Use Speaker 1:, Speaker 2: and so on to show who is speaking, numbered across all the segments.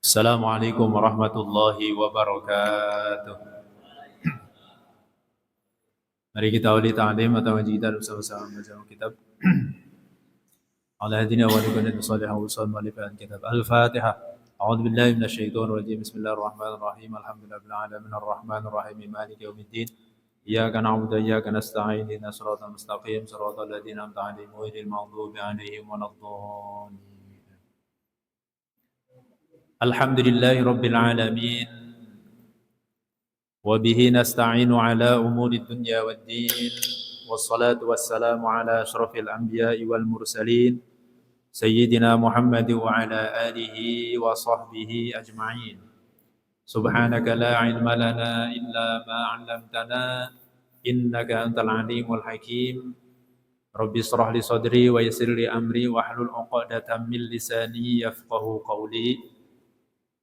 Speaker 1: Assalamualaikum warahmatullahi wabarakatuh. Mari kita awali ta'lim atau ngaji kita bersama-sama membaca kitab. Ala hadina wa likunna bisalihah wa sallam wa liban kitab. Al-Fatihah. A'udzu billahi minasyaitonir rajim. Bismillahirrahmanirrahim. Alhamdulillahil alamin arrahmanir rahim maliki yaumiddin. Iyyaka na'budu wa iyyaka nasta'in. Ihdinas siratal mustaqim. Siratal ladzina an'amta 'alaihim ghairil maghdubi 'alaihim waladdallin. Alhamdulillahi rabbil alamin. وبه نستعين على أمور الدنيا والدين والصلاة والسلام على أشرف الأنبياء والمرسلين سيدنا محمد وعلى آله وصحبه أجمعين سبحانك لا علم لنا إلا ما علمتنا إنك أنت العليم الحكيم رب اشرح لي صدري ويسر لي أمري واحلل عقدة من لساني يفقه قولي.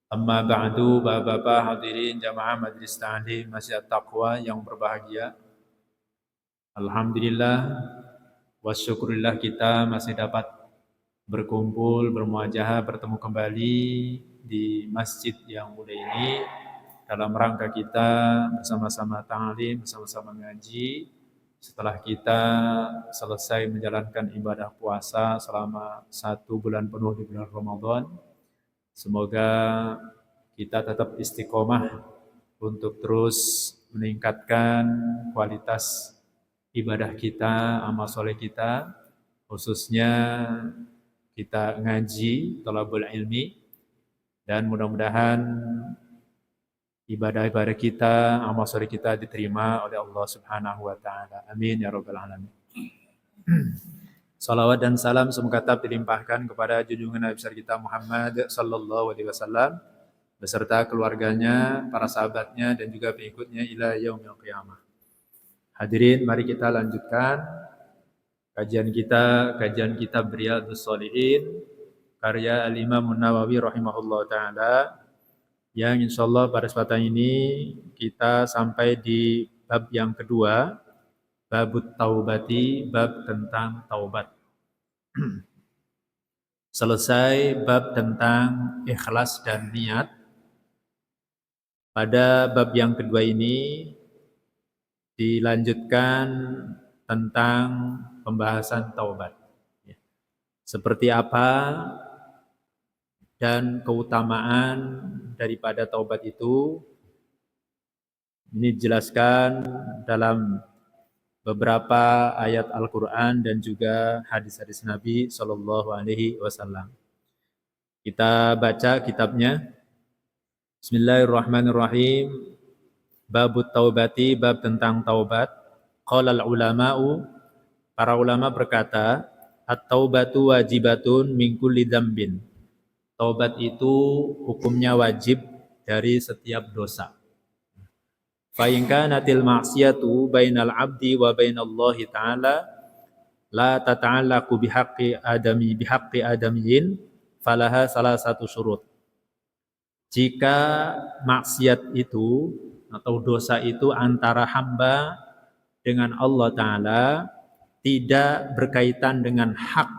Speaker 1: Amma ba'du, bapak-bapak hadirin jamaah Majelis Ta'lim Masjid Taqwa yang berbahagia. Alhamdulillah wa syukurillah kita masih dapat berkumpul, bermuajahah, bertemu kembali di masjid yang mulia ini dalam rangka kita bersama-sama ta'lim, bersama-sama ngaji. Setelah kita selesai menjalankan ibadah puasa selama 1 bulan penuh di bulan Ramadan, semoga kita tetap istiqomah untuk terus meningkatkan kualitas ibadah kita, amal soleh kita, khususnya kita ngaji, thalabul ilmi, dan mudah-mudahan ibadah-ibadah kita, amal soleh kita diterima oleh Allah Subhanahu wa Ta'ala. Amin ya Rabbal Alamin. Salawat dan salam semoga tetap dilimpahkan kepada junjungan Nabi besar kita Muhammad sallallahu alaihi wasallam beserta keluarganya, para sahabatnya dan juga pengikutnya ila yaumil qiyamah. Hadirin, mari kita lanjutkan kajian kitab Riyadhus Shalihin karya Al-Imam An-Nawawi rahimahullah taala, yang insyaallah pada kesempatan ini kita sampai di bab yang kedua, babut taubati, bab tentang taubat. Selesai bab tentang ikhlas dan niat. Pada bab yang kedua ini dilanjutkan tentang pembahasan taubat. Seperti apa dan keutamaan daripada taubat itu, ini dijelaskan dalam beberapa ayat Al-Quran dan juga hadis-hadis Nabi Sallallahu Alaihi Wasallam. Kita baca kitabnya. Bismillahirrahmanirrahim. Babut taubati, bab tentang taubat. Qalal ulama'u, para ulama berkata, at-taubatu wajibatun min kulli dzambin. Taubat itu hukumnya wajib dari setiap dosa. Fa in kanatil ma'siyatu bainal 'abdi wa bainallahi ta'ala la tata'allaqu bihaqqi adamiyyin falaha salasatu syurut. Jika maksiat itu atau dosa itu antara hamba dengan Allah Ta'ala tidak berkaitan dengan hak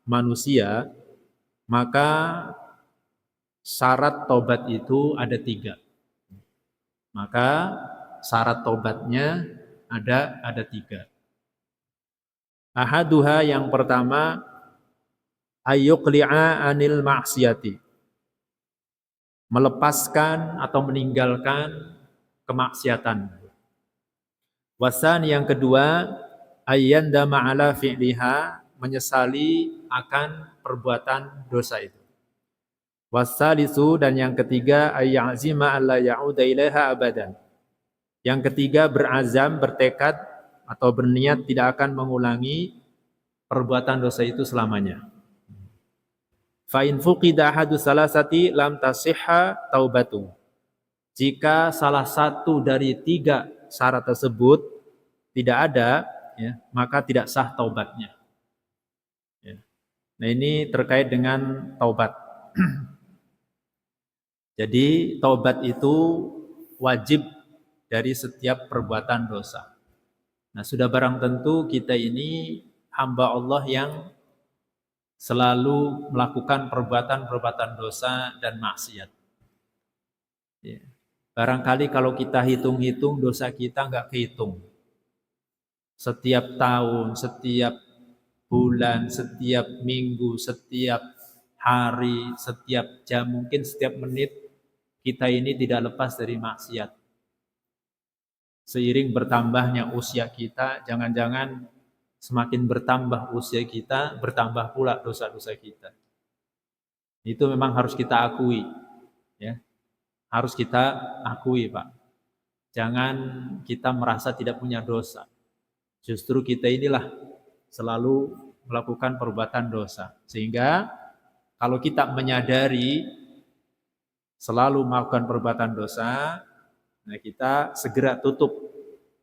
Speaker 1: manusia, maka syarat taubat itu ada 3. Maka syarat taubatnya ada 3. Ahaduha, yang pertama, ayyuqli'a anil ma'siyati, melepaskan atau meninggalkan kemaksiatan. Wasan, yang kedua, ayyandama ala fi'liha, menyesali akan perbuatan dosa itu. Wasalisu, dan yang ketiga, ayyazima alla ya'uda ilaiha abadan. Yang ketiga, berazam, bertekad atau berniat tidak akan mengulangi perbuatan dosa itu selamanya. Fa in fuqida ahadu salasati lam tasihha taubatu. Jika salah satu dari 3 syarat tersebut tidak ada, ya, maka tidak sah taubatnya. Ya. Nah, ini terkait dengan taubat. Jadi taubat itu wajib dari setiap perbuatan dosa. Nah, sudah barang tentu kita ini hamba Allah yang selalu melakukan perbuatan-perbuatan dosa dan maksiat. Ya. Barangkali kalau kita hitung-hitung dosa kita nggak kehitung. Setiap tahun, setiap bulan, setiap minggu, setiap hari, setiap jam, mungkin setiap menit kita ini tidak lepas dari maksiat. Seiring bertambahnya usia kita, jangan-jangan semakin bertambah usia kita, bertambah pula dosa-dosa kita. Itu memang harus kita akui, ya. Harus kita akui, Pak. Jangan kita merasa tidak punya dosa. Justru kita inilah selalu melakukan perbuatan dosa. Sehingga kalau kita menyadari selalu melakukan perbuatan dosa, nah kita segera tutup.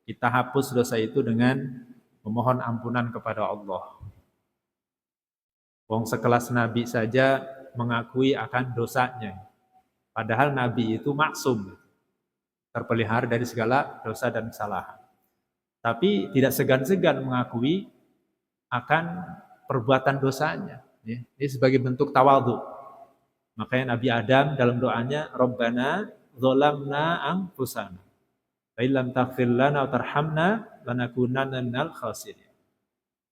Speaker 1: Kita hapus dosa itu dengan memohon ampunan kepada Allah. Wong sekelas Nabi saja mengakui akan dosanya. Padahal Nabi itu maksum, terpelihara dari segala dosa dan kesalahan. Tapi tidak segan-segan mengakui akan perbuatan dosanya. Ini sebagai bentuk tawadhu. Makanya Nabi Adam dalam doanya, Rabbana dzolamna anfusana. Fa illam taghfir lana wa tarhamna lanakunanna minal khasirin.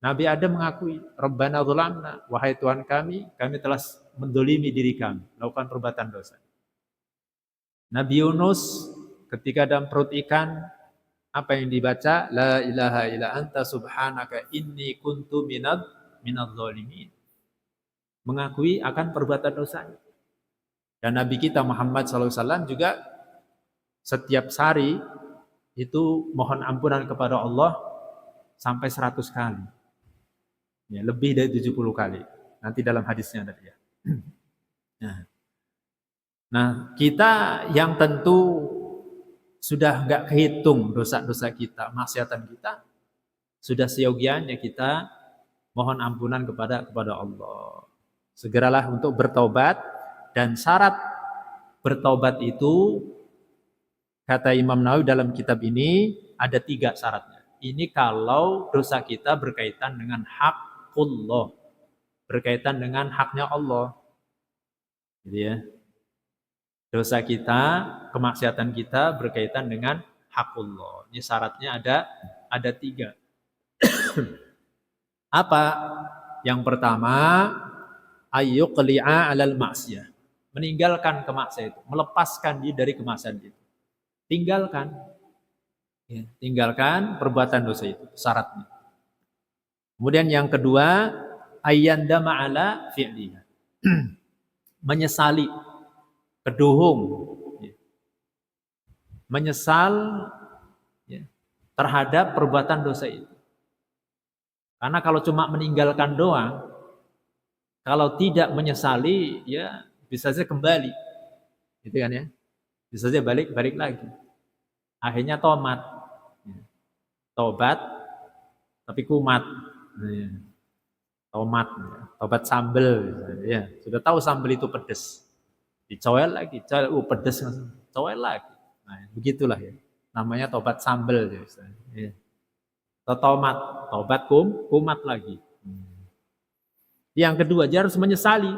Speaker 1: Nabi Adam mengakui, Rabbana dzolamna, wahai Tuhan kami telah mendolimi diri kami, melakukan perbuatan dosa. Nabi Yunus ketika dalam perut ikan, apa yang dibaca? La ilaha illa anta subhanaka inni kuntu minadz zalimin. Mengakui akan perbuatan dosanya. Dan Nabi kita Muhammad SAW juga setiap hari itu mohon ampunan kepada Allah sampai 100 kali. Ya, lebih dari 70 kali. Nanti dalam hadisnya ada ya. Nah, kita yang tentu sudah enggak kehitung dosa-dosa kita, maksiatan kita, sudah seyogianya kita mohon ampunan kepada Allah. Segeralah untuk bertobat, dan syarat bertobat itu kata Imam Nawawi dalam kitab ini ada 3 syaratnya. Ini kalau dosa kita berkaitan dengan hakullah, berkaitan dengan haknya Allah. Gitu ya. Dosa kita, kemaksiatan kita berkaitan dengan hakullah. Ini syaratnya ada 3. Apa? Yang pertama, ayyuqli'a 'alal ma'siyah. Meninggalkan kemaksiatan itu, melepaskan diri dari kemaksiatan itu. Tinggalkan. Ya, tinggalkan perbuatan dosa itu, syaratnya. Kemudian yang kedua, ayyandama 'ala fi'liha. Menyesali, keduhung, ya. Menyesal, ya, terhadap perbuatan dosa itu. Karena kalau cuma meninggalkan doang, kalau tidak menyesali, ya bisa saja kembali, gitu kan ya, bisa saja balik lagi. Akhirnya tobat, tapi kumat, tobat sambel, ya sudah tahu sambel itu pedes, dicoel lagi, pedes, coel lagi, nah begitulah ya, namanya tobat sambel, ya. Tobat kumat lagi. Yang kedua, dia harus menyesali.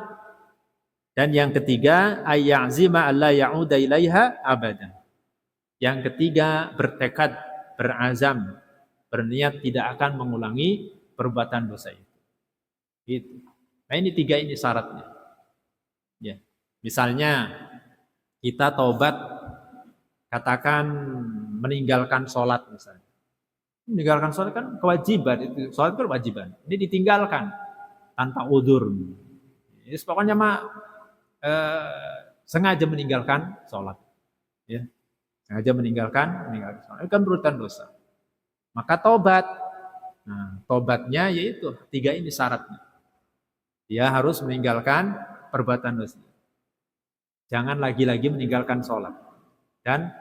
Speaker 1: Dan yang ketiga, ayyazima alla ya'uda ilaiha abadan. Yang ketiga, bertekad, berazam, berniat tidak akan mengulangi perbuatan dosa itu. Gitu. Nah, ini 3 ini syaratnya. Ya. Misalnya kita taubat, katakan meninggalkan sholat misalnya. Meninggalkan sholat kan kewajiban, itu sholat kan kewajiban. Ini ditinggalkan tanpa udzur. Ya, pokoknya sengaja meninggalkan sholat, ya, sengaja meninggalkan sholat, itu kan perbuatan dosa. Maka tobat. Nah, tobatnya yaitu 3 ini syaratnya. Dia harus meninggalkan perbuatan dosa. Jangan lagi-lagi meninggalkan sholat dan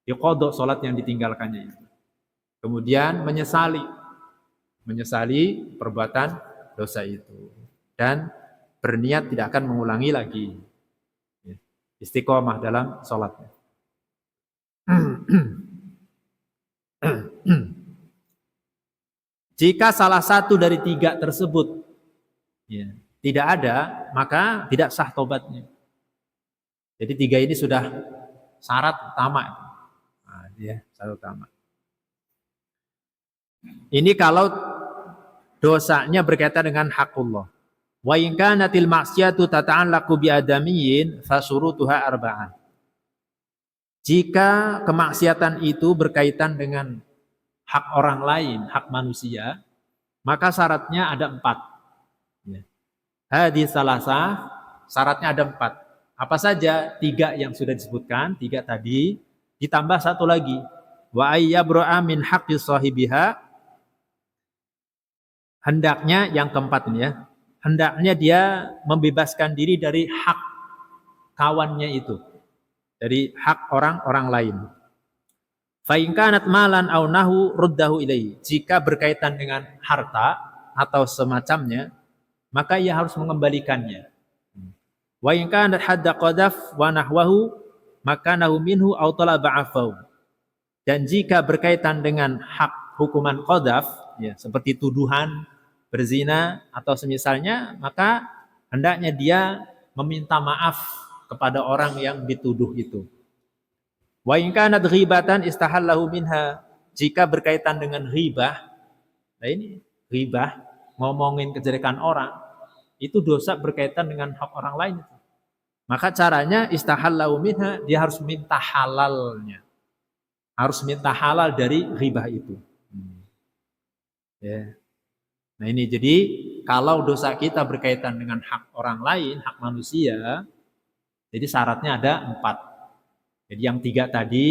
Speaker 1: diqodok sholat yang ditinggalkannya itu. Kemudian menyesali perbuatan dosa itu dan berniat tidak akan mengulangi lagi. Istiqomah dalam sholatnya. Jika salah satu dari 3 tersebut, ya, tidak ada, maka tidak sah tobatnya. Jadi 3 ini sudah syarat utama. Nah, dia syarat utama. Ini kalau dosanya berkaitan dengan hakullah. Wa in kanatil maksiatu tata'allaqu bi adamiyyin fasurutuha arba'ah. Jika kemaksiatan itu berkaitan dengan hak orang lain, hak manusia, maka syaratnya ada 4. Hadis salasah, syaratnya ada 4. Apa saja? 3 yang sudah disebutkan, 3 tadi, ditambah 1 lagi. Wa ayyabro'a min haqqi sahibiha, hendaknya yang keempat ini ya, hendaknya dia membebaskan diri dari hak kawannya itu, dari hak orang lain. Fa in kanat malan aw nahu ruddahu ilaihi. Jika berkaitan dengan harta atau semacamnya, maka ia harus mengembalikannya. Wa in kanat hadda qadhaf wa nahwahu makanahu minhu aw talaba afaw. Dan jika berkaitan dengan hak hukuman qadhaf, ya, seperti tuduhan berzina atau semisalnya, maka hendaknya dia meminta maaf kepada orang yang dituduh itu. Wa in kanat ghibatan istahallahu minha. Jika berkaitan dengan ghibah, nah ini ghibah, ngomongin kejelekan orang, itu dosa berkaitan dengan hak orang lain. Maka caranya istahallahu minha, dia harus minta halalnya. Harus minta halal dari ghibah itu. Ya. Nah ini jadi kalau dosa kita berkaitan dengan hak orang lain, hak manusia, jadi syaratnya ada 4. Jadi yang 3 tadi,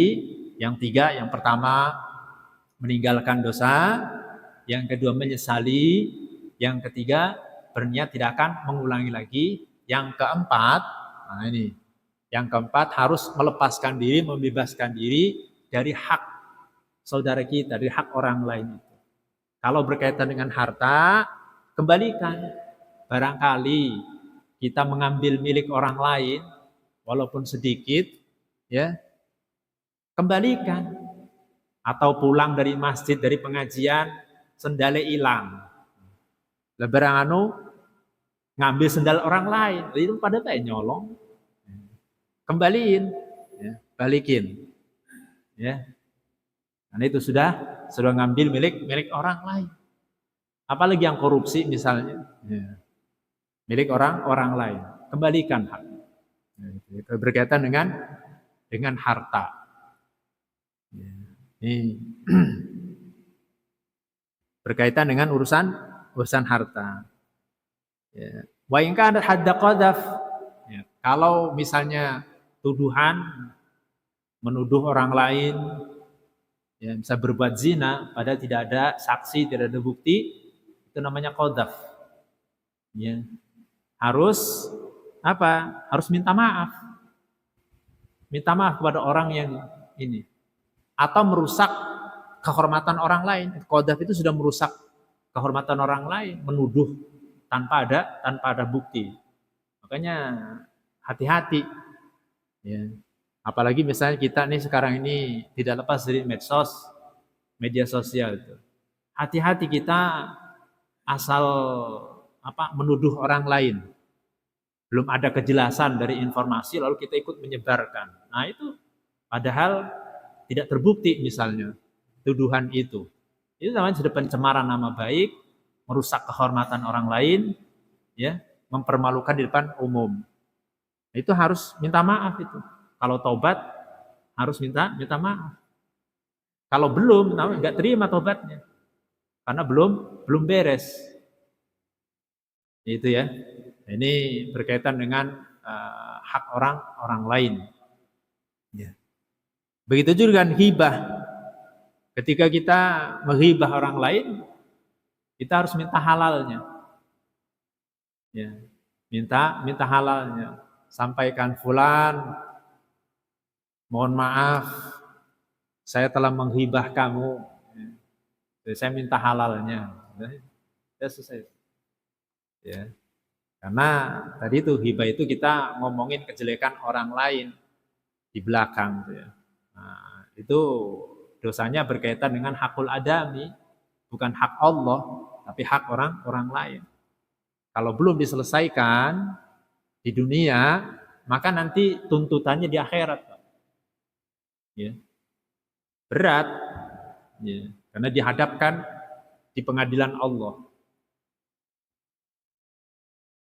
Speaker 1: yang pertama meninggalkan dosa, yang kedua menyesali, yang ketiga berniat tidak akan mengulangi lagi, yang keempat, nah ini, yang keempat harus melepaskan diri, membebaskan diri dari hak saudara kita, dari hak orang lain. Kalau berkaitan dengan harta, kembalikan. Barangkali kita mengambil milik orang lain, walaupun sedikit, ya, kembalikan. Atau pulang dari masjid, dari pengajian, sendalnya hilang. Lebaran ngambil sendal orang lain, itu pada kayak nyolong. Kembaliin, ya, balikin. Ya. Nah itu sudah ngambil milik orang lain. Apalagi yang korupsi misalnya, ya, milik orang lain, kembalikan hak. Ya, berkaitan dengan harta. Ya, ini berkaitan dengan urusan harta. Ya. Wa in kana hadda qadhaf. Ya, kalau misalnya tuduhan menuduh orang lain, ya, bisa berbuat zina padahal tidak ada saksi, tidak ada bukti, itu namanya qadhaf. Ya. Harus apa? Harus minta maaf. Minta maaf kepada orang yang ini. Atau merusak kehormatan orang lain. Qadhaf itu sudah merusak kehormatan orang lain, menuduh tanpa ada bukti. Makanya hati-hati. Ya. Apalagi misalnya kita nih sekarang ini tidak lepas dari media sosial itu. Hati-hati kita asal menuduh orang lain. Belum ada kejelasan dari informasi lalu kita ikut menyebarkan. Nah itu padahal tidak terbukti misalnya tuduhan itu. Itu namanya sudah pencemaran nama baik, merusak kehormatan orang lain, ya, mempermalukan di depan umum. Itu harus minta maaf itu. Kalau tobat harus minta maaf. Kalau belum, nggak terima tobatnya, karena belum beres. Itu ya. Ini berkaitan dengan hak orang lain. Ya. Begitu juga dengan hibah. Ketika kita menghibah orang lain, kita harus minta halalnya. Ya. Minta halalnya. Sampaikan fulan, mohon maaf, saya telah menghibah kamu. Jadi saya minta halalnya. Ya selesai. Ya. Karena tadi itu hibah itu kita ngomongin kejelekan orang lain di belakang. Ya. Nah, itu dosanya berkaitan dengan hakul adami, bukan hak Allah, tapi hak orang lain. Kalau belum diselesaikan di dunia, maka nanti tuntutannya di akhirat. Ya. Berat, ya. Karena dihadapkan di pengadilan Allah.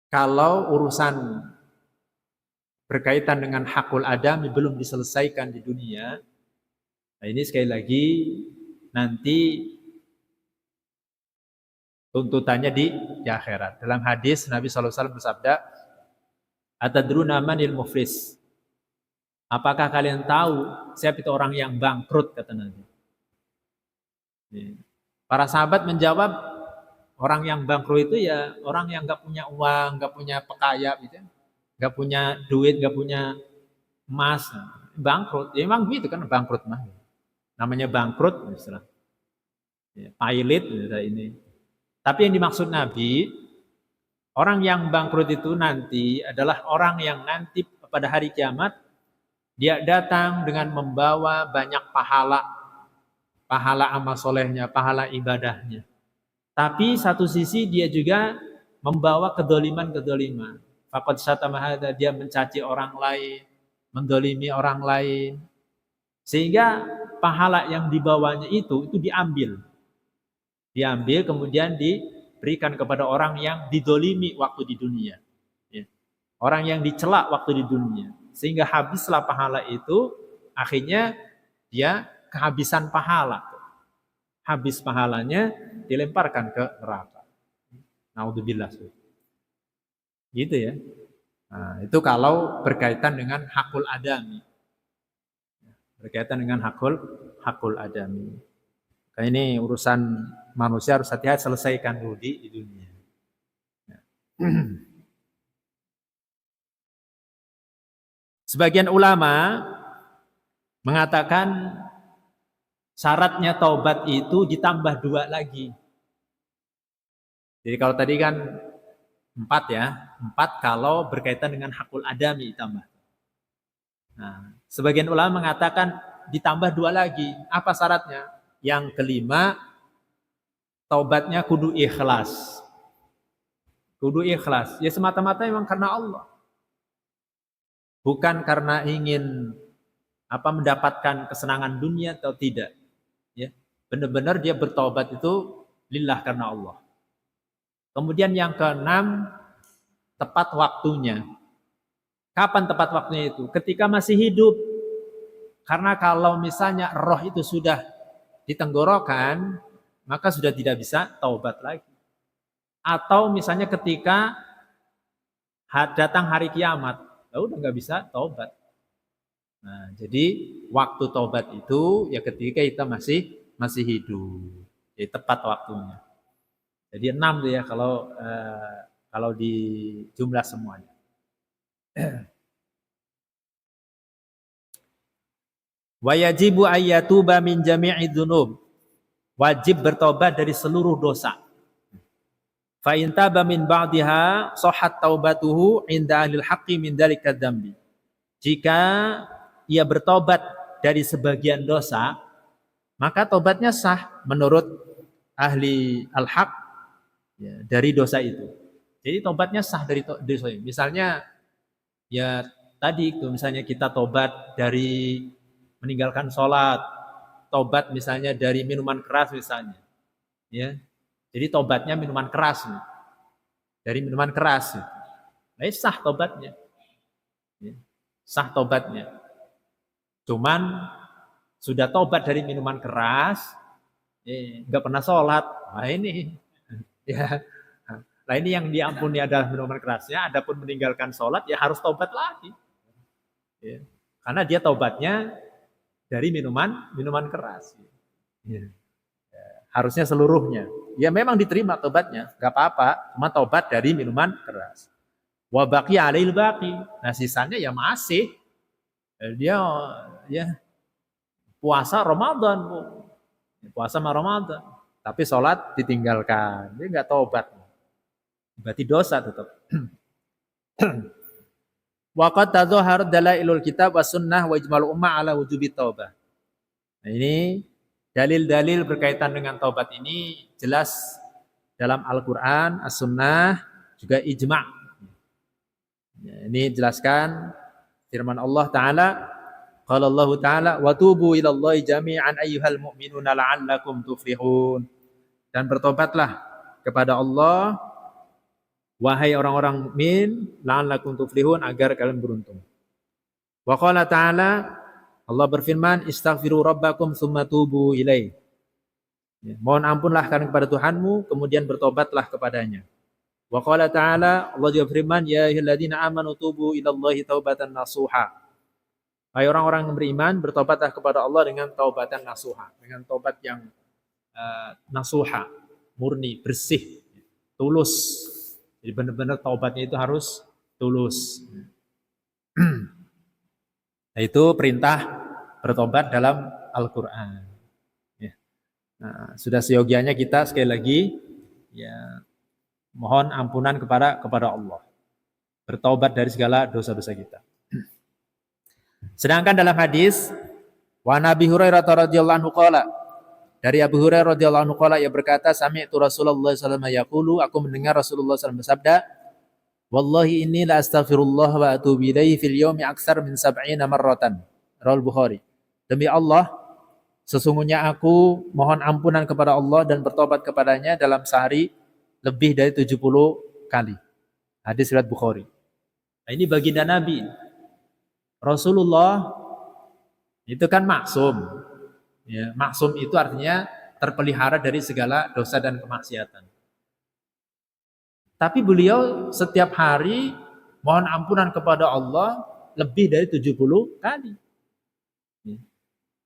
Speaker 1: Kalau urusan berkaitan dengan hakul adami belum diselesaikan di dunia, nah ini sekali lagi nanti tuntutannya di akhirat. Dalam hadis Nabi SAW bersabda, "Atadruna manil muflis?" Apakah kalian tahu siapa itu orang yang bangkrut, kata Nabi. Para sahabat menjawab, orang yang bangkrut itu ya orang yang nggak punya uang, nggak punya pekaya, gitu, nggak punya duit, nggak punya emas, bangkrut. Ya memang gitu kan bangkrut mah. Namanya bangkrut, istilah. Ya, pailit ini. Tapi yang dimaksud Nabi, orang yang bangkrut itu nanti adalah orang yang nanti pada hari kiamat dia datang dengan membawa banyak pahala amal solehnya, pahala ibadahnya. Tapi satu sisi dia juga membawa kedoliman. Faqad syatama hadza, dia mencaci orang lain, mendolimi orang lain. Sehingga pahala yang dibawanya itu diambil. Diambil kemudian diberikan kepada orang yang didolimi waktu di dunia. Orang yang dicela waktu di dunia. Sehingga habislah pahala itu, akhirnya dia kehabisan pahala. Habis pahalanya dilemparkan ke neraka. Naudzubillah. Gitu ya. Nah, itu kalau berkaitan dengan hakul adami. Berkaitan dengan hakul adami. Nah, ini urusan manusia harus hati-hati selesaikan dulu di dunia. Sebagian ulama mengatakan syaratnya taubat itu ditambah 2 lagi. Jadi kalau tadi kan 4 ya, 4 kalau berkaitan dengan hakul adami ditambah. Nah, sebagian ulama mengatakan ditambah 2 lagi. Apa syaratnya? Yang kelima, taubatnya kudu ikhlas. Kudu ikhlas. Ya semata-mata memang karena Allah. Bukan karena ingin mendapatkan kesenangan dunia atau tidak. Ya, benar-benar dia bertobat itu lillah, karena Allah. Kemudian yang keenam, tepat waktunya. Kapan tepat waktunya itu? Ketika masih hidup. Karena kalau misalnya roh itu sudah di tenggorokan, maka sudah tidak bisa taubat lagi. Atau misalnya ketika datang hari kiamat, udah nggak bisa taubat. Nah, jadi waktu taubat itu ya ketika kita masih hidup. Jadi tepat waktunya. Jadi 6 tuh ya kalau di jumlah semuanya. Wa yajibu ayyatuba min jami'i dzunub. Wajib bertobat dari seluruh dosa. Fa in taba min ba'diha sahhat taubatuhu inda ahlil haqqi min dzalika dzambi. Jika ia bertobat dari sebagian dosa, maka tobatnya sah menurut ahli al-haq ya, dari dosa itu. Jadi tobatnya sah dari dosa itu. Misalnya ya tadi itu misalnya kita tobat dari meninggalkan sholat, tobat misalnya dari minuman keras misalnya. Ya. Jadi tobatnya minuman keras. Dari minuman keras. Nah, sah tobatnya. Ya. Sah tobatnya. Cuman sudah tobat dari minuman keras, nggak pernah sholat. Nah ini, ya. Nah ini yang diampuni adalah minuman kerasnya. Adapun meninggalkan sholat ya harus tobat lagi. Ya. Karena dia tobatnya dari minuman keras. Ya. Harusnya seluruhnya. Ya memang diterima tobatnya, nggak apa-apa. Cuma tobat dari minuman keras. Wa baqi alail baqi. Nah sisanya ya masih. Dia ya puasa Ramadan, puasa Ramadan, tapi sholat ditinggalkan, dia nggak tobat, berarti dosa tetap. Waqad tadhahar dalailul kitab was sunnah wa ijmal ummah ala wujubi taubah. Nah ini dalil-dalil berkaitan dengan taubat ini jelas dalam Al-Quran, As-Sunnah, juga ijma'. Ini jelaskan firman Allah Ta'ala, Qala Allah Ta'ala wa tubu ilallahi jami'an ayyuhal mu'minuna la'allakum tuflihun. Dan bertobatlah kepada Allah wahai orang-orang mukmin la'allakum tuflihun, agar kalian beruntung. Wa qala ta'ala, Allah berfirman, istaghfiru rabbakum tsumma tubu ilaih. Ya, mohon ampunlah kalian kepada Tuhanmu, kemudian bertobatlah kepadanya. Wa qala ta'ala, Allah juga berfirman, ya ayyuhalladzina amanu tubu ilallahi taubatan nasuha. Hai orang-orang yang beriman, bertobatlah kepada Allah dengan taubatan nasuha, dengan taubat yang nasuha, murni, bersih, tulus. Jadi benar-benar taubatnya itu harus tulus. Nah, itu perintah bertobat dalam Al-Quran. Ya. Nah, sudah seyogianya kita sekali lagi ya mohon ampunan kepada Allah, bertaubat dari segala dosa-dosa kita. Sedangkan dalam hadis wa Nabi Hurairah radhiyallahu anhu qala, dari Abu Hurairah radhiyallahu anhu qala, ia berkata, sami'tu Rasulullah sallallahu alaihi wasallam yaqulu, aku mendengar Rasulullah sallallahu alaihi wasallam bersabda, wallahi inni la astaghfirullah wa atubu ilaihi fil yaumi aktsar min 70 marratan. Rawal Bukhari. Demi Allah, sesungguhnya aku mohon ampunan kepada Allah dan bertobat kepadanya dalam sehari lebih dari 70 kali. Hadis riwayat Bukhari. Nah, ini baginda Nabi. Rasulullah itu kan maksum. Ya, maksum itu artinya terpelihara dari segala dosa dan kemaksiatan. Tapi beliau setiap hari mohon ampunan kepada Allah lebih dari 70 kali.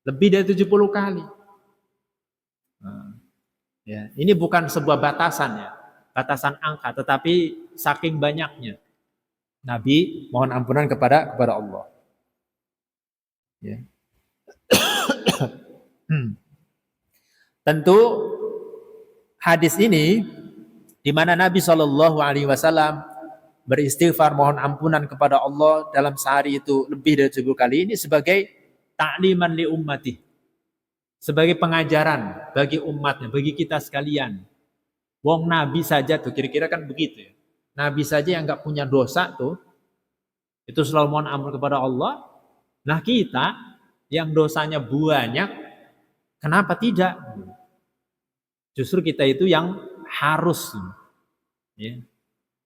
Speaker 1: Lebih dari 70 kali. Nah, ya, ini bukan sebuah batasan ya, batasan angka, tetapi saking banyaknya Nabi mohon ampunan kepada Allah. Ya. Tentu hadis ini di mana Nabi Shallallahu Alaihi Wasallam beristighfar mohon ampunan kepada Allah dalam sehari itu lebih dari 70 kali, ini sebagai ta'liman li ummati, sebagai pengajaran bagi umatnya, bagi kita sekalian. Wong Nabi saja tuh kira-kira kan begitu ya. Nabi saja yang nggak punya dosa tuh itu selalu mohon ampun kepada Allah. Nah kita yang dosanya banyak, kenapa tidak? Justru kita itu yang harus, ya.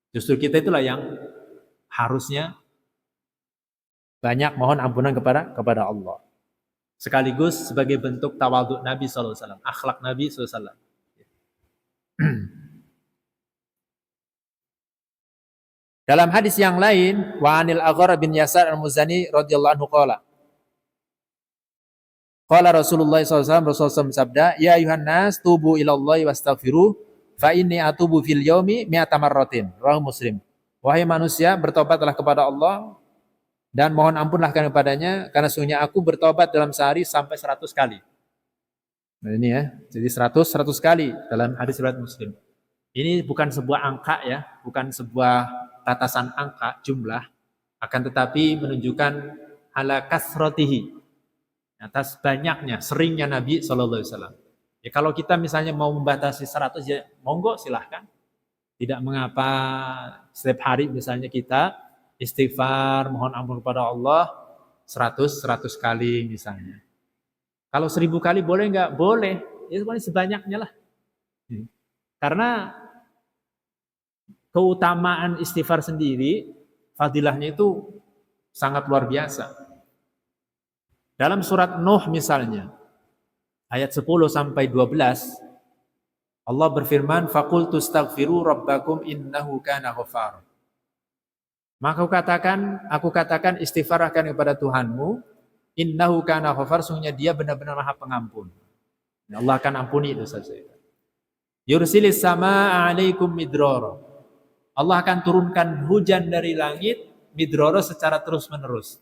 Speaker 1: Justru kita itulah yang harusnya banyak mohon ampunan kepada Allah. Sekaligus sebagai bentuk tawadhu Nabi SAW, akhlak Nabi SAW. Dalam hadis yang lain, wa anil Aghar bin Yasar al-Muzani radhiyallahu anhu qala, qala Rasulullah SAW, Rasulullah sabda, ya ayuhan nas tubu ilallahi wastaghfiruh fa inni atubu fil yaumi mi'ata marratin. Rawahu Muslim. Wahai manusia, bertobatlah kepada Allah dan mohon ampunlah kepadanya, karena sesungguhnya aku bertobat dalam sehari sampai 100 kali. Nah ini ya, jadi 100 kali dalam hadis riwayat Muslim. Ini bukan sebuah angka ya, bukan sebuah batasan angka jumlah, akan tetapi menunjukkan ala kasrotihi, atas banyaknya, seringnya Nabi SAW. Ya kalau kita misalnya mau membatasi 100 ya monggo silahkan, tidak mengapa setiap hari misalnya kita istighfar mohon ampun kepada Allah 100 kali misalnya. Kalau 1000 kali boleh nggak? Boleh, itu sebanyaknya lah. Karena keutamaan istighfar sendiri, fadilahnya itu sangat luar biasa. Dalam surat Nuh misalnya, ayat 10 sampai 12, Allah berfirman, faqultu astaghfiru rabbakum innahu kana ghaffar. Maka aku katakan istighfar akan kepada Tuhanmu, innahu kana ghaffar, sungguhnya dia benar-benar Maha Pengampun. Allah akan ampuni dosa saya. Yursilis samaa 'alaikum midrara. Allah akan turunkan hujan dari langit midroro secara terus-menerus.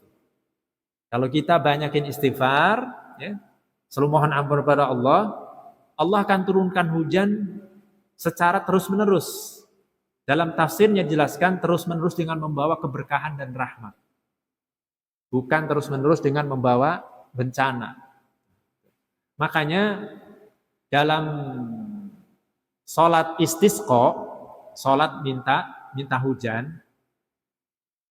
Speaker 1: Kalau kita banyakin istighfar, ya, selalu mohon ampun kepada Allah, Allah akan turunkan hujan secara terus-menerus. Dalam tafsirnya jelaskan terus-menerus dengan membawa keberkahan dan rahmat. Bukan terus-menerus dengan membawa bencana. Makanya dalam sholat istisqa, sholat minta hujan,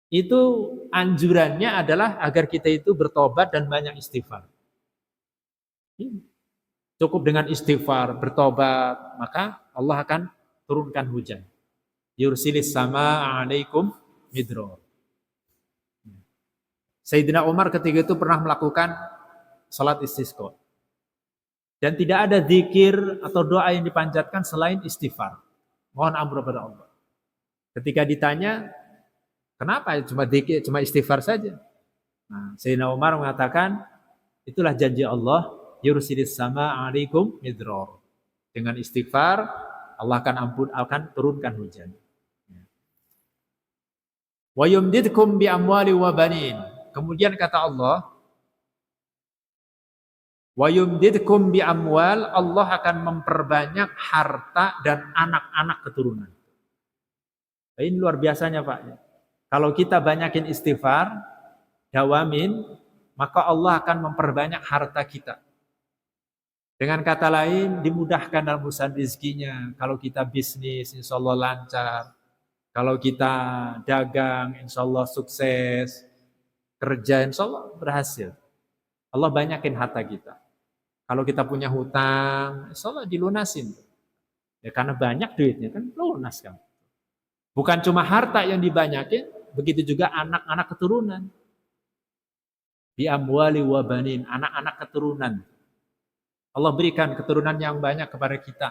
Speaker 1: itu anjurannya adalah agar kita itu bertobat dan banyak istighfar. Cukup dengan istighfar, bertobat, maka Allah akan turunkan hujan. Yursilis sama alaikum midro. Sayyidina Umar ketika itu pernah melakukan salat istisqa. Dan tidak ada zikir atau doa yang dipanjatkan selain istighfar. Mohon ampun kepada Allah. Ketika ditanya, kenapa cuma zikir, cuma istighfar saja? Nah, Sayyidina Umar mengatakan, itulah janji Allah, yursilis sama alaikum midror. Dengan istighfar, Allah akan turunkan hujan. Wa yumdidkum bi amwali wa banin. Kemudian kata Allah, wa yumdidkum bi amwal, Allah akan memperbanyak harta dan anak-anak keturunan. Ini luar biasanya Pak. Kalau kita banyakin istighfar, dawamin, maka Allah akan memperbanyak harta kita. Dengan kata lain, dimudahkan dalam urusan rezekinya. Kalau kita bisnis, insya Allah lancar. Kalau kita dagang, insya Allah sukses. Kerja, insya Allah berhasil. Allah banyakin harta kita. Kalau kita punya hutang, insya Allah dilunasin. Ya karena banyak duitnya kan lunas kan. Bukan cuma harta yang dibanyakin, begitu juga anak-anak keturunan. Bi amwali wa banin, anak-anak keturunan. Allah berikan keturunan yang banyak kepada kita.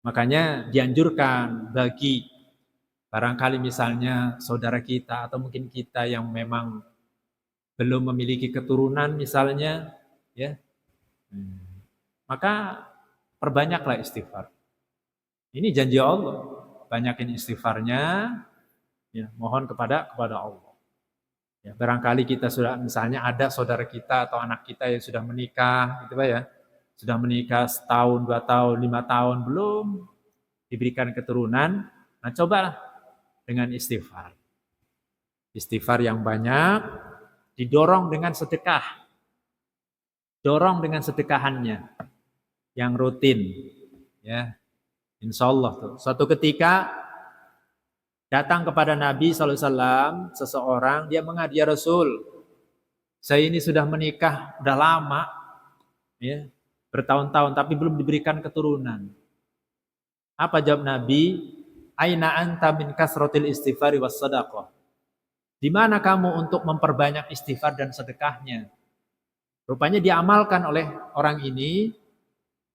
Speaker 1: Makanya dianjurkan bagi barangkali misalnya saudara kita atau mungkin kita yang memang belum memiliki keturunan misalnya, ya, maka perbanyaklah istighfar. Ini janji Allah. Banyakin istighfarnya, ya, mohon kepada Allah. Ya, barangkali kita sudah misalnya ada saudara kita atau anak kita yang sudah menikah, gitu Pak ya, sudah menikah setahun, 2 tahun, 5 tahun belum diberikan keturunan. Nah, cobalah dengan istighfar. Istighfar yang banyak, didorong dengan sedekah. Dorong dengan sedekahannya yang rutin, ya. Insya Allah tuh. Suatu ketika datang kepada Nabi SAW seseorang, dia mengadu, ya Rasul, saya ini sudah menikah, udah lama, ya, bertahun-tahun, tapi belum diberikan keturunan. Apa jawab Nabi? Aina anta min kasrotil istighfari was sadaqah. Di mana kamu untuk memperbanyak istighfar dan sedekahnya? Rupanya diamalkan oleh orang ini.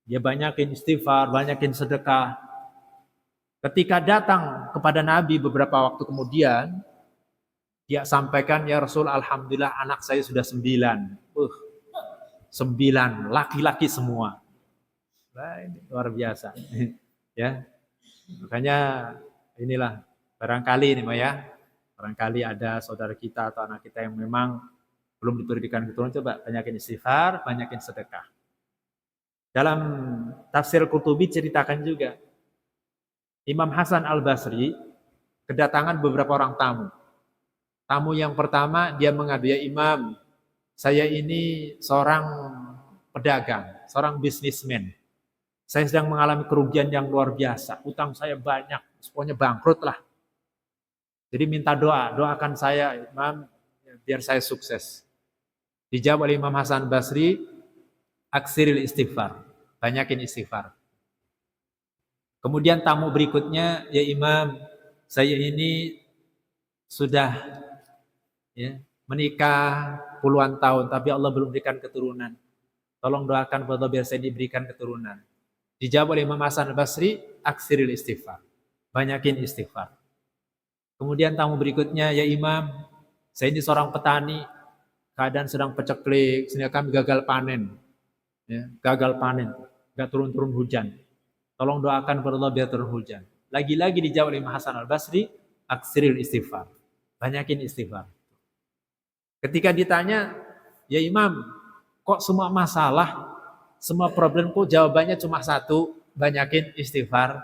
Speaker 1: Dia banyakin istighfar, banyakin sedekah. Ketika datang kepada Nabi beberapa waktu kemudian, dia sampaikan, ya Rasul, alhamdulillah anak saya sudah 9. 9, laki-laki semua. Luar biasa. Ya, makanya inilah barangkali ini ya, barangkali ada saudara kita atau anak kita yang memang belum diberikan keturunan, coba banyakin istighfar, banyakin sedekah. Dalam tafsir Qurtubi ceritakan juga, Imam Hasan Al-Basri kedatangan beberapa orang tamu. Tamu yang pertama dia mengadu, ya Imam, saya ini seorang pedagang, seorang bisnismen. Saya sedang mengalami kerugian yang luar biasa. Utang saya banyak, pokoknya bangkrut lah. Jadi minta doa, doakan saya Imam, biar saya sukses. Dijawab oleh Imam Hasan Basri, aksiril istighfar, banyakin istighfar. Kemudian tamu berikutnya, ya Imam, saya ini sudah, ya, menikah puluhan tahun, tapi Allah belum berikan keturunan. Tolong doakan kepada Allah biar saya diberikan keturunan. Dijawab oleh Imam Hasan Basri, aksiril istighfar, banyakin istighfar. Kemudian tamu berikutnya, ya Imam, saya ini seorang petani, keadaan sedang peceklik, sehingga kami gagal panen. Ya, gagal panen, gak turun-turun hujan. Tolong doakan kepada Allah biar turun hujan. Lagi-lagi dijawab oleh Imam Hasan Al-Basri, aksiril istighfar, banyakin istighfar. Ketika ditanya, ya Imam, kok semua masalah, semua problem kok jawabannya cuma satu, banyakin istighfar.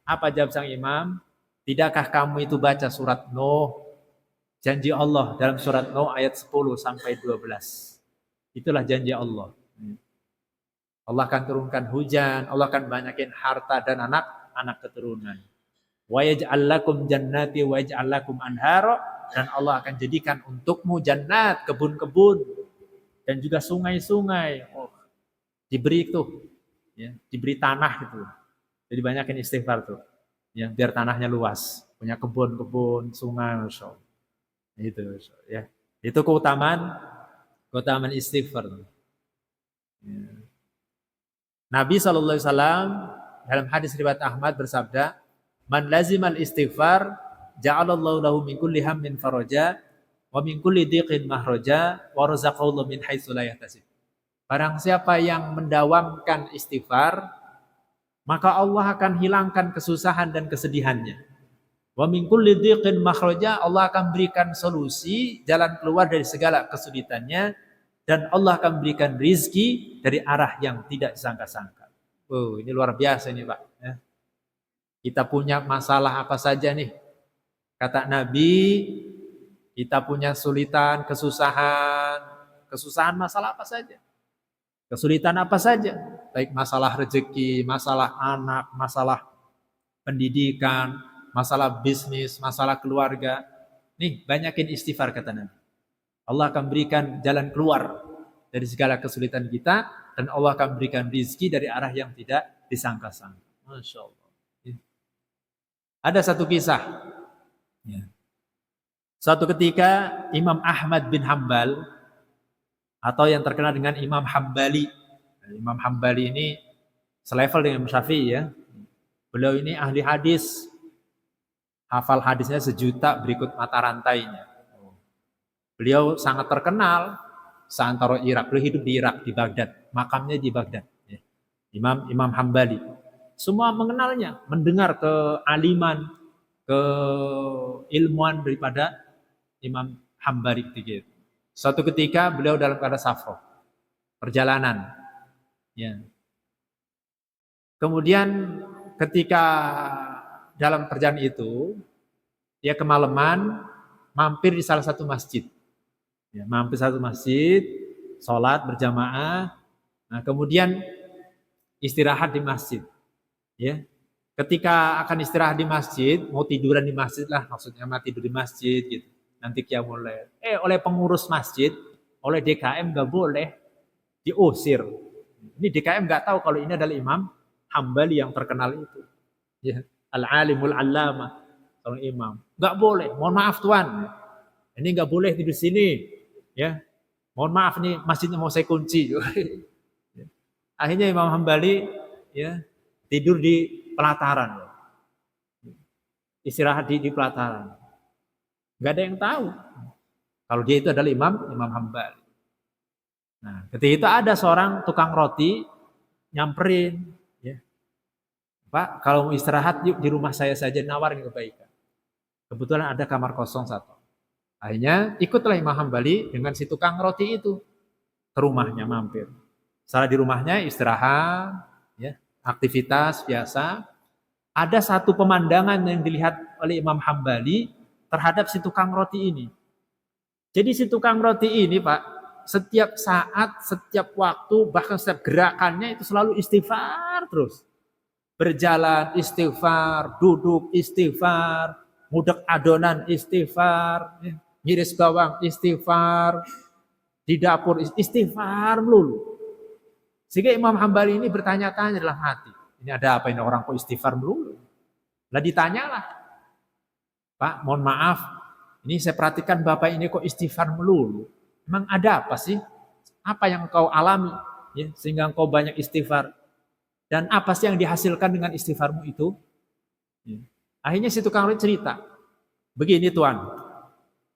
Speaker 1: Apa jawab sang Imam? Tidakkah kamu itu baca surat Nuh? Janji Allah dalam surat Nuh ayat 10 sampai 12. Itulah janji Allah. Allah akan turunkan hujan, Allah akan banyakin harta dan anak keturunan. Wa yaj'al lakum jannati wa yaj'al lakum anhara, dan Allah akan jadikan untukmu jannat, kebun-kebun, dan juga sungai-sungai. Oh, diberi tuh, ya, diberi tanah gitu. Jadi banyakin istighfar tuh, ya, biar tanahnya luas, punya kebun-kebun, sungai, Masya Allah. Itu, ya. Itu keutamaan istighfar. Ya. Nabi SAW dalam hadis riwayat Ahmad bersabda, "Man lazimal istighfar, ja'alallahu lahu min kulli hammin faraja, wa min kulli dhiqin mahraja, wa razaqahu min haitsu la yahtasib." Barang siapa yang mendawamkan istighfar, maka Allah akan hilangkan kesusahan dan kesedihannya. Wa min kulli dhiqin makhraja, Allah akan berikan solusi, jalan keluar dari segala kesulitannya, dan Allah akan berikan rizki dari arah yang tidak disangka-sangka. Oh, ini luar biasa nih Pak. Ya. Kita punya masalah apa saja nih? Kata Nabi, kita punya kesulitan, kesusahan masalah apa saja. Kesulitan apa saja, baik masalah rezeki, masalah anak, masalah pendidikan, masalah bisnis, masalah keluarga. Nih, banyakin istighfar kata Nabi. Allah akan berikan jalan keluar dari segala kesulitan kita, dan Allah akan berikan rizki dari arah yang tidak disangka-sangka. Masya Allah. Ada satu kisah. Suatu ketika Imam Ahmad bin Hambal, atau yang terkenal dengan Imam Hambali. Imam Hambali ini selevel dengan Imam Syafi'i ya. Beliau ini ahli hadis, hafal hadisnya 1.000.000 berikut mata rantainya. Beliau sangat terkenal seantero Irak. Beliau hidup di Irak, di Baghdad. Makamnya di Baghdad. Imam Hambali. Semua mengenalnya, mendengar kealiman, keilmuan daripada Imam Hambali ketika itu. Suatu ketika beliau dalam keadaan safar, perjalanan. Ya. Kemudian ketika dalam perjalanan itu, dia kemalaman, mampir di salah satu masjid. Ya, mampir satu masjid, sholat berjamaah. Nah, kemudian istirahat di masjid. Ya. Ketika akan istirahat di masjid, mau tiduran di masjid lah, maksudnya mau tidur di masjid gitu. Nanti qiyamul lail. Oleh pengurus masjid, oleh DKM nggak boleh, diusir. Ini DKM nggak tahu kalau ini adalah Imam Hambali yang terkenal itu. Ya, al-alimul allama, seorang imam. Nggak boleh. Mohon maaf Tuan, ini nggak boleh tidur sini. Ya, mohon maaf nih masjidnya mau saya kunci. Akhirnya Imam Hambali ya tidur di pelataran, istirahat di pelataran. Gak ada yang tahu kalau dia itu adalah Imam Hambali. Nah, ketika itu ada seorang tukang roti nyamperin, ya, Pak, kalau mau istirahat yuk di rumah saya saja, nawarin kebaikan. Kebetulan ada kamar kosong satu. Akhirnya ikutlah Imam Hambali dengan si tukang roti itu ke rumahnya mampir. Setelah di rumahnya istirahat, ya, aktivitas biasa. Ada satu pemandangan yang dilihat oleh Imam Hambali terhadap si tukang roti ini. Jadi si tukang roti ini Pak, setiap saat, setiap waktu, bahkan setiap gerakannya itu selalu istighfar terus. Berjalan istighfar, duduk istighfar, ngudek adonan istighfar, ngiris bawang istighfar, di dapur istighfar melulu. Sehingga Imam Hambali ini bertanya-tanya dalam hati, ini ada apa ini orang kok istighfar melulu? Lah ditanyalah, Pak, mohon maaf, ini saya perhatikan Bapak ini kok istighfar melulu. Memang ada apa sih? Apa yang kau alami ya, sehingga kau banyak istighfar? Dan apa sih yang dihasilkan dengan istighfarmu itu? Ya. Akhirnya si tukang roti cerita, begini Tuan,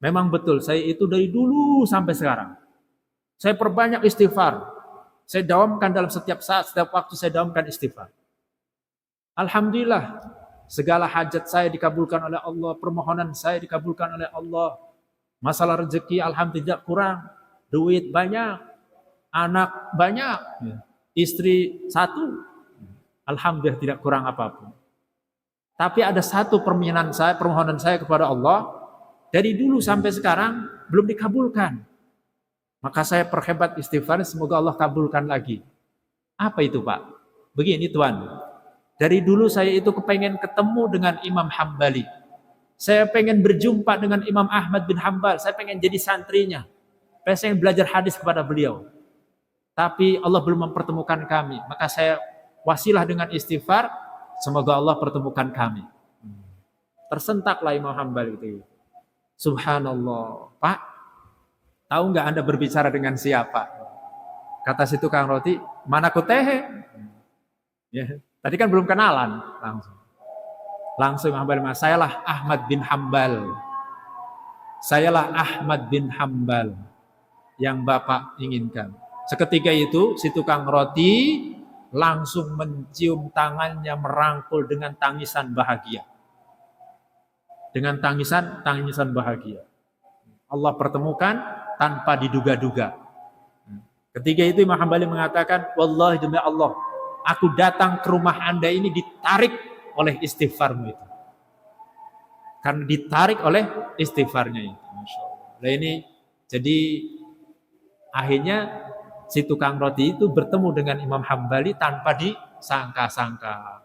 Speaker 1: memang betul saya itu dari dulu sampai sekarang. Saya perbanyak istighfar. Saya dawamkan dalam setiap saat, setiap waktu saya dawamkan istighfar. Alhamdulillah, segala hajat saya dikabulkan oleh Allah, permohonan saya dikabulkan oleh Allah. Masalah rezeki alhamdulillah kurang, duit banyak, anak banyak, istri satu, alhamdulillah tidak kurang apapun. Tapi ada satu permohonan saya kepada Allah, dari dulu sampai sekarang belum dikabulkan. Maka saya perhebat istighfar, semoga Allah kabulkan lagi. Apa itu Pak? Begini Tuan, Dari dulu saya itu kepengen ketemu dengan Imam Hambali. Saya pengen berjumpa dengan Imam Ahmad bin Hambal. Saya pengen jadi santrinya. Saya pengen belajar hadis kepada beliau. Tapi Allah belum mempertemukan kami. Maka saya wasilah dengan istighfar. Semoga Allah pertemukan kami. Tersentaklah Imam Hambal itu. Subhanallah. Pak, tahu nggak Anda berbicara dengan siapa? Kata si tukang roti, mana kutehe? Ya, tadi kan belum kenalan. Langsung Hambal, sayalah Ahmad bin Hambal. Sayalah Ahmad bin Hambal yang Bapak inginkan. Seketika itu si tukang roti langsung mencium tangannya, merangkul dengan tangisan bahagia. Dengan tangisan bahagia. Allah pertemukan tanpa diduga-duga. Ketika itu Imam Hambali mengatakan, wallahi demi Allah, aku datang ke rumah Anda ini ditarik oleh istighfarmu itu. Karena ditarik oleh istighfarnya itu. Masya Allah. Nah ini, jadi akhirnya si tukang roti itu bertemu dengan Imam Hambali tanpa disangka-sangka.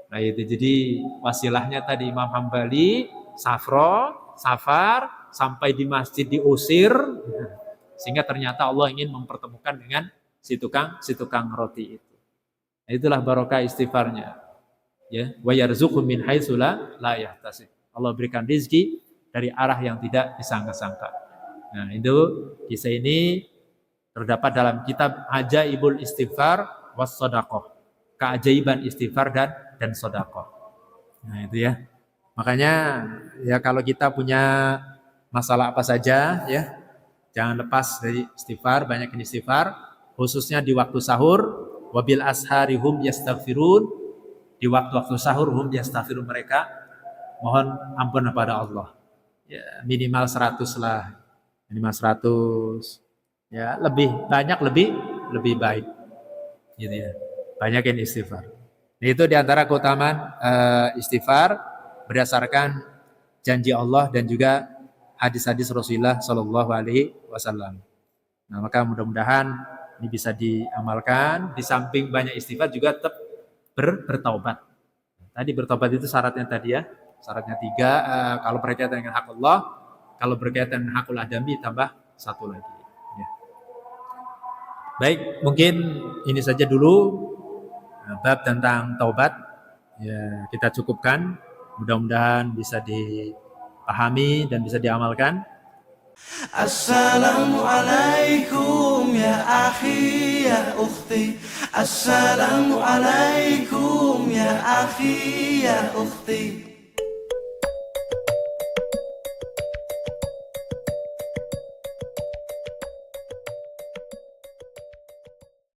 Speaker 1: Nah itu jadi wasilahnya tadi Imam Hambali, safar, sampai di masjid diusir, sehingga ternyata Allah ingin mempertemukan dengan si tukang roti itu. Nah, itulah barokah istighfarnya. Ya, wa yarzuqhu min haitsu la yahtasib. Allah berikan rezeki dari arah yang tidak disangka-sangka. Nah, itu kisah ini terdapat dalam kitab Ajaibul Istighfar was Shadaqah. Keajaiban istighfar dan sedekah. Nah, itu ya. Makanya ya kalau kita punya masalah apa saja ya, jangan lepas dari istighfar, banyakin istighfar, khususnya di waktu sahur, wabil asharihum yastaghfirun. Di waktu-waktu sahur yastaghfirun, mereka mohon ampun kepada Allah. Ya, minimal 100 lah. Minimal 100. Ya, lebih banyak lebih baik. Gitu ya. Banyakin istighfar. Itu diantara keutamaan istighfar berdasarkan janji Allah dan juga hadis-hadis Rasulullah Shallallahu Alaihi Wasallam. Nah, maka mudah-mudahan ini bisa diamalkan. Di samping banyak istighfar juga tetap bertaubat. Tadi bertaubat itu syaratnya tadi ya, syaratnya 3. Kalau berkaitan dengan hak Allah, kalau berkaitan dengan hakul adami tambah 1 lagi. Ya. Baik, mungkin ini saja dulu bab tentang taubat. Ya, kita cukupkan. Mudah-mudahan bisa dipahami dan bisa diamalkan.
Speaker 2: Assalamualaikum ya akhi ya ukhti. Assalamualaikum ya akhi ya ukhti.